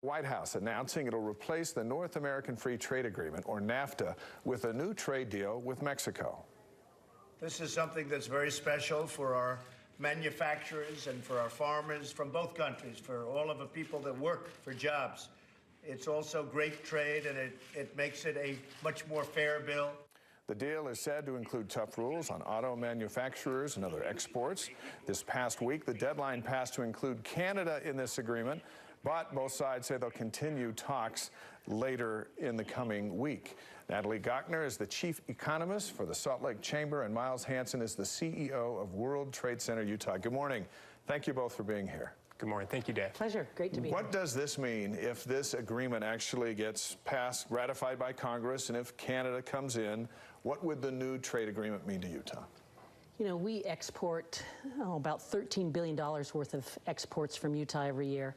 White House announcing it'll replace the North American Free Trade Agreement, or NAFTA, with a new trade deal with Mexico. This is something that's very special for our manufacturers and for our farmers from both countries, for all of the people that work for jobs. It's also great trade, and it makes it a much more fair bill. The deal is said to include tough rules on auto manufacturers and other exports. This past week, the deadline passed to include Canada in this agreement, but both sides say they'll continue talks later in the coming week. Natalie Gochner is the chief economist for the Salt Lake Chamber, and Miles Hansen is the CEO of World Trade Center Utah. Good morning. Thank you both for being here. Good morning. Thank you, Dave. Pleasure. Great to be here. What does this mean if this agreement actually gets passed, ratified by Congress, and if Canada comes in? What would the new trade agreement mean to Utah? You know, we export about $13 billion worth of exports from Utah every year.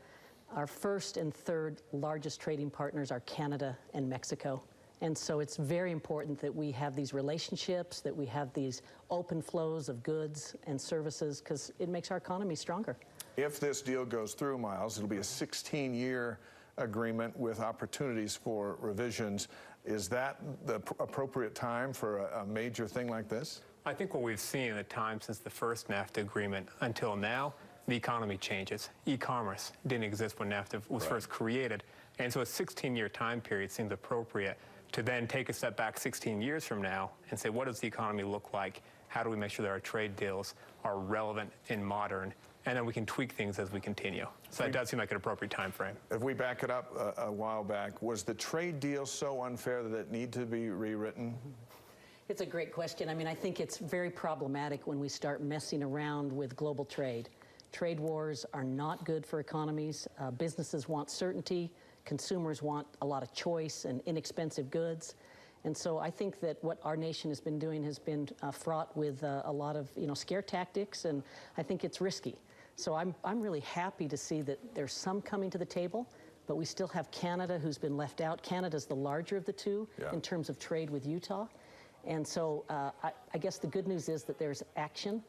Our first and third largest trading partners are Canada and Mexico. And so it's very important that we have these relationships, that we have these open flows of goods and services, because it makes our economy stronger. If this deal goes through, Miles, it'll be a 16-year agreement with opportunities for revisions. Is that the appropriate time for a major thing like this? I think what we've seen in the time since the first NAFTA agreement until now, the economy changes. E-commerce didn't exist when NAFTA was first created. And so a 16-year time period seems appropriate to then take a step back 16 years from now and say, what does the economy look like? How do we make sure that our trade deals are relevant and modern? And then we can tweak things as we continue. So that does seem like an appropriate time frame. If we back it up a while back, was the trade deal so unfair that it needed to be rewritten? It's a great question. I mean, I think it's very problematic when we start messing around with global trade. Trade wars are not good for economies. Businesses want certainty. Consumers want a lot of choice and inexpensive goods. And so I think that what our nation has been doing has been fraught with a lot of, scare tactics, and I think it's risky. So I'm really happy to see that there's some coming to the table, but we still have Canada, who's been left out. Canada's the larger of the two in terms of trade with Utah. And so I guess the good news is that there's action.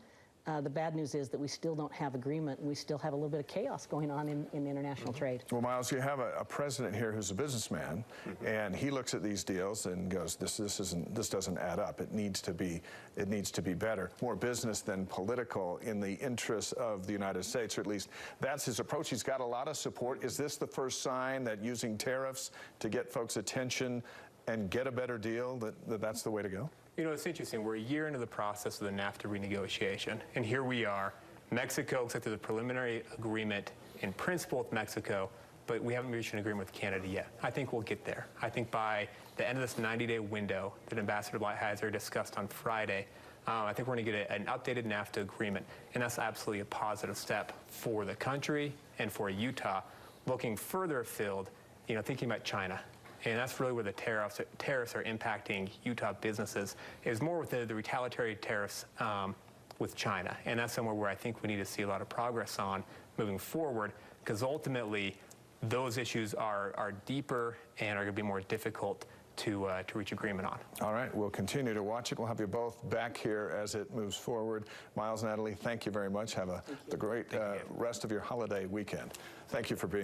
The bad news is that we still don't have agreement, and we still have a little bit of chaos going on in international trade. Well, Miles, you have a president here who's a businessman, and he looks at these deals and goes, this doesn't add up. It needs to be better. More business than political in the interests of the United States, or at least that's his approach. He's got a lot of support. Is this the first sign that using tariffs to get folks' attention and get a better deal, that's the way to go? You know, it's interesting. We're a year into the process of the NAFTA renegotiation, and here we are. Mexico accepted the preliminary agreement in principle with Mexico, but we haven't reached an agreement with Canada yet. I think we'll get there. I think by the end of this 90-day window that Ambassador Lighthizer discussed on Friday, I think we're going to get an updated NAFTA agreement, and that's absolutely a positive step for the country and for Utah. Looking further afield, thinking about China. And that's really where the tariffs are impacting Utah businesses, is more with the retaliatory tariffs with China. And that's somewhere where I think we need to see a lot of progress on moving forward, because ultimately those issues are deeper and are going to be more difficult to reach agreement on. All right, we'll continue to watch it. We'll have you both back here as it moves forward. Miles, Natalie, thank you very much. Have the great rest of your holiday weekend. Thank you for being